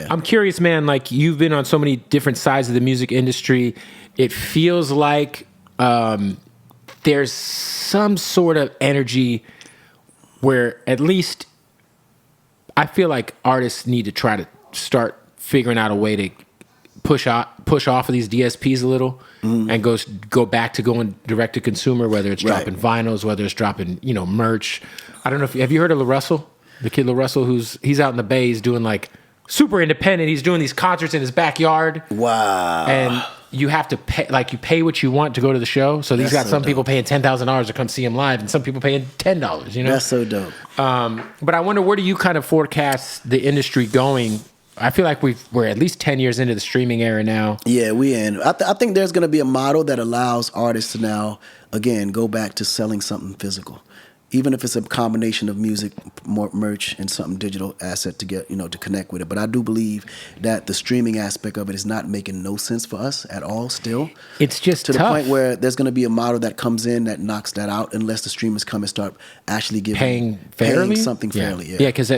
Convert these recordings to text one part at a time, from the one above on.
I'm curious, man, like you've been on so many different sides of the music industry. It feels like there's some sort of energy where at least I feel like artists need to try to start figuring out a way to push off of these DSPs a little and go back to going direct to consumer, whether it's dropping vinyls, whether it's dropping, merch. I don't know have you heard of LaRussell? The kid LaRussell, he's out in the Bay, he's doing like super independent. He's doing these concerts in his backyard. Wow. And you have to pay, like you pay what you want to go to the show. So he's got some people paying $10,000 to come see him live and some people paying $10, That's so dope. But I wonder, where do you kind of forecast the industry going? I feel like we're at least 10 years into the streaming era now. Yeah, we in. I think there's going to be a model that allows artists to now, again, go back to selling something physical. Even if it's a combination of music, more merch, and something digital asset to get, to connect with it. But I do believe that the streaming aspect of it is not making no sense for us at all still. It's just to tough. the point where there's going to be a model that comes in that knocks that out unless the streamers come and start actually paying fairly? Something fairly. Yeah, because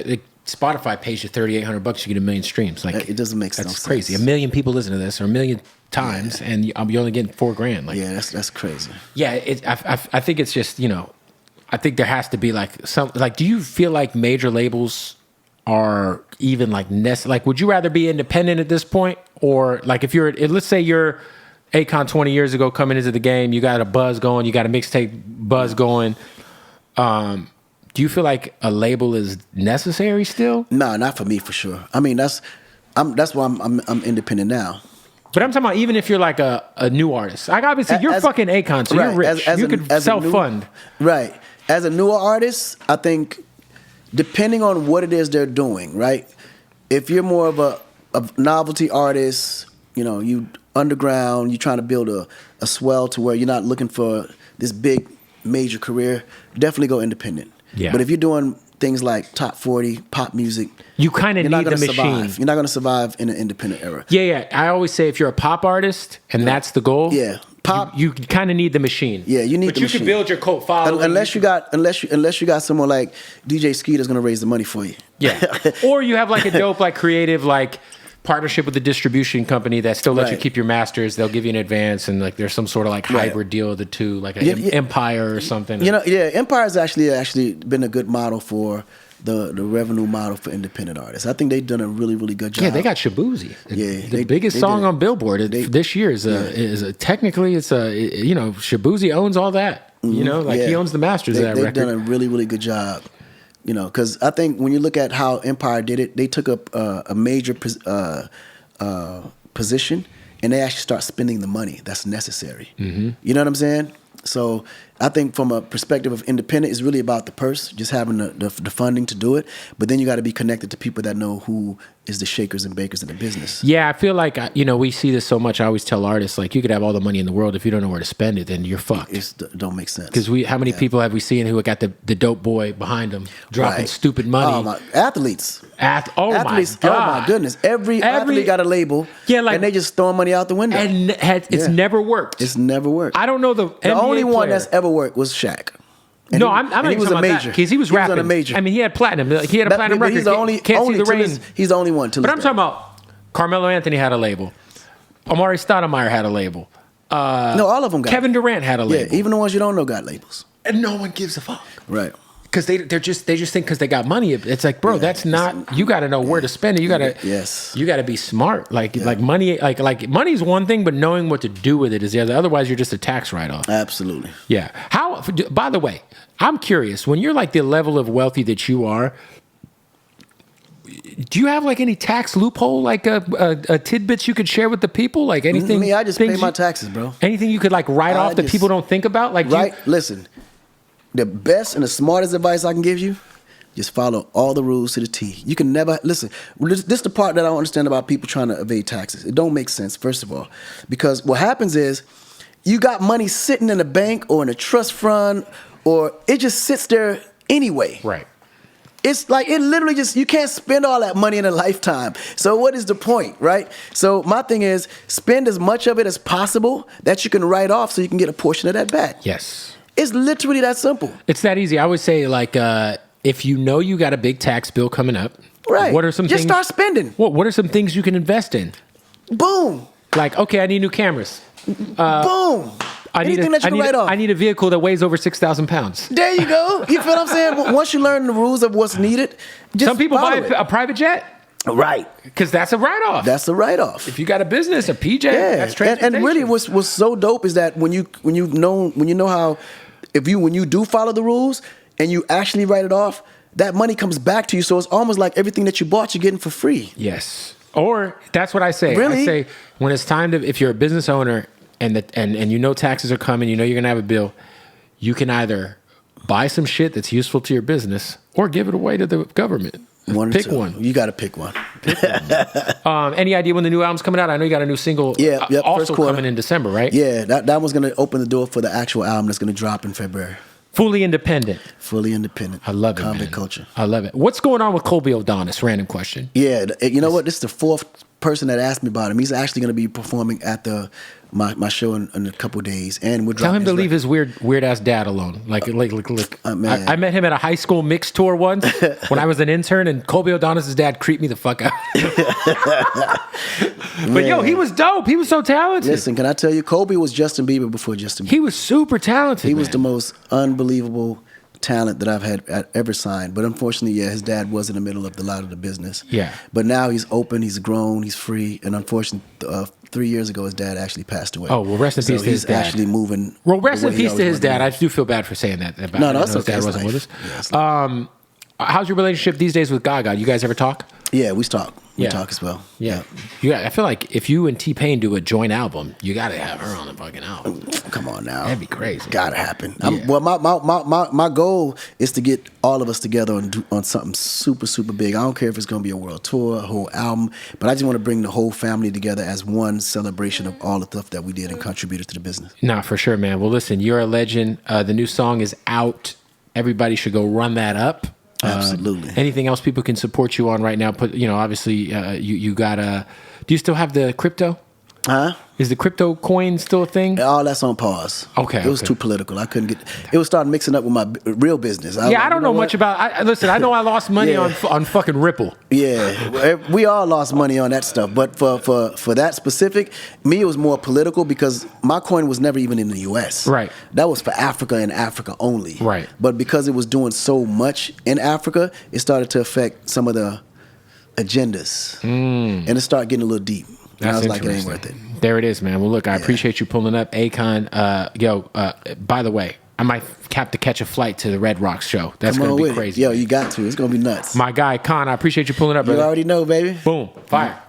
Spotify pays you $3,800, you get 1 million streams. Like it doesn't make sense. That's crazy. 1 million people listen to this, or 1 million times, and you're only getting $4,000. Like, that's crazy. Yeah, I think it's just I think there has to be do you feel like major labels are even would you rather be independent at this point, or like let's say you're Akon 20 years ago coming into the game, you got a buzz going, you got a mixtape buzz going. Do you feel like a label is necessary still? No, not for me for sure. I mean, that's why I'm independent now. But I'm talking about even if you're like a new artist. Like obviously you're fucking Akon, so you're rich. You could self-fund. Right. As a newer artist, I think depending on what it is they're doing, right? If you're more of a novelty artist, you underground, you're trying to build a swell to where you're not looking for this big major career, definitely go independent. Yeah. But if you're doing things like top 40 pop music, you kind of need the machine. You're not going to survive in an independent era. Yeah. I always say if you're a pop artist and that's the goal, pop, you kind of need the machine. Yeah, you need the machine. But you can build your cult following. Unless you got someone like DJ Ski that's going to raise the money for you. Yeah. Or you have like a dope creative partnership with a distribution company that still lets you keep your masters. They'll give you an advance, and there's some sort of hybrid deal of the two, like an Empire or something. Empire's actually been a good model for the revenue model for independent artists. I think they've done a really, really good job. Yeah, they got Shabuzi. The biggest they song did. On Billboard this year is technically Shabuzi owns all that. He owns the masters of that record. They've done a really, really good job. Because I think when you look at how Empire did it, they took up a major position and they actually start spending the money that's necessary. Mm-hmm. You know what I'm saying? So I think from a perspective of independent, it's really about the purse, just having the funding to do it. But then you got to be connected to people that know who is the shakers and bakers in the business. Yeah, I feel like, we see this so much. I always tell artists, you could have all the money in the world. If you don't know where to spend it, then you're fucked. It don't make sense. Because how many people have we seen who got the dope boy behind them dropping stupid money? Athletes. Athletes. My God. Oh, my goodness. Every athlete got a label, and they just throwing money out the window. And it's never worked. It's never worked. I don't know the only NBA one player that's ever worked was Shaq. I'm not. He was a major because he was rapping. On a major. I mean, he had platinum. He had a platinum record. He's the only. Can't see the rain. He's the only one. But I'm talking about Carmelo Anthony had a label. Amari Stoudemire had a label. No, all of them got. Kevin Durant had a label. Yeah, even the ones you don't know got labels. And no one gives a fuck. Right. Because they just think because they got money, it's like, bro, that's not. You got to know where to spend it. You got to. Yes. You got to be smart. Like money. Like money's one thing, but knowing what to do with it is the other. Otherwise, you're just a tax write-off. Absolutely. Yeah. How? By the way, I'm curious. When you're the level of wealthy that you are, do you have any tax loophole, a tidbits you could share with the people, anything? Me, I just pay my taxes, bro. Anything you could write off that people don't think about, Listen. The best and the smartest advice I can give you, just follow all the rules to the T. You can never, listen, this is the part that I don't understand about people trying to evade taxes. It don't make sense, first of all. Because what happens is, you got money sitting in a bank or in a trust fund, or it just sits there anyway. Right. It's it literally just, you can't spend all that money in a lifetime. So what is the point, right? So my thing is, spend as much of it as possible that you can write off so you can get a portion of that back. Yes. It's literally that simple. It's that easy. I would say, if you know you got a big tax bill coming up, Right. What are some Just things? start spending. What are some things you can invest in? Boom. Like, okay, I need new cameras. Boom. Anything that you can write off. I need a vehicle that weighs over 6,000 pounds. There you go. You feel what I'm saying? Once you learn the rules of what's needed, just Some people buy follow it. a private jet Right. because that's a write-off. That's a write-off. If you got a business, a PJ, Yeah, that's transportation. and really, what's so dope is that when you know how, when you do follow the rules and you actually write it off, that money comes back to you. So it's almost like everything that you bought, you're getting for free. Yes. Or that's what I say. Really? I say when it's time to, if you're a business owner and you know taxes are coming, you know you're gonna have a bill, you can either buy some shit that's useful to your business or give it away to the government. Pick one. You got to pick one. Any idea when the new album's coming out? I know you got a new single. Yeah, also first quarter. coming in December, right? Yeah, that one's gonna open the door for the actual album that's gonna drop in February. Fully independent. Fully independent. I love it, Convict man. culture. I love it. What's going on with Colby O'Donis? Random question. Yeah, you know what? This is the fourth person that asked me about him. He's actually going to be performing at my show in a couple days, and we're Tell him to leave his weird ass dad alone. Like. Man. I met him at a high school mix tour once when I was an intern, and Colby O'Donis' dad creeped me the fuck out. But yo, he was dope. He was so talented. Listen, can I tell you, Kobe was Justin Bieber before Justin Bieber. He was super talented. He was the most unbelievable talent that I've ever signed. But unfortunately, his dad was in the middle of a lot of the business. Yeah. But now he's open, he's grown, he's free. And unfortunately, 3 years ago, his dad actually passed away. Oh, well, rest in peace to his dad. He's actually moving. Well, rest the in way he peace to always his dad. wanted I do feel bad for saying that. No, that's his okay. dad It's wasn't life. with us. Yeah, it's life. How's your relationship these days with Gaga? You guys ever talk? Yeah, we talk. We Yeah. talk as well. Yeah. I feel like if you and T-Pain do a joint album, you got to have her on the fucking album. Come on now. That'd be crazy. Gotta happen. Yeah. Well, my goal is to get all of us together on something super, super big. I don't care if it's going to be a world tour, a whole album, but I just want to bring the whole family together as one celebration of all the stuff that we did and contributed to the business. Nah, for sure, man. Well, listen, you're a legend. The new song is out. Everybody should go run that up. Absolutely. Anything else people can support you on right now? Obviously, you got do you still have the crypto? Huh? Is the crypto coin still a thing? All that's on pause. Okay, It was okay. too political. I couldn't get. It was starting mixing up with my real business. Yeah, I don't know much about. Listen, I know I lost money Yeah. on fucking Ripple. Yeah, we all lost money on that stuff. But for that specific, me, it was more political because my coin was never even in the U.S. Right. That was for Africa and Africa only. Right. But because it was doing so much in Africa, it started to affect some of the agendas. And it started getting a little deep. And I That's was like, it ain't interesting. worth it. There it is, man. Well, look, I appreciate you pulling up. Akon, by the way, I might have to catch a flight to the Red Rocks show. That's Come going on to be with it. crazy. Yo, you got to. It's going to be nuts. My guy, Con, I appreciate you pulling up, You brother. already know, baby. Boom. Fire.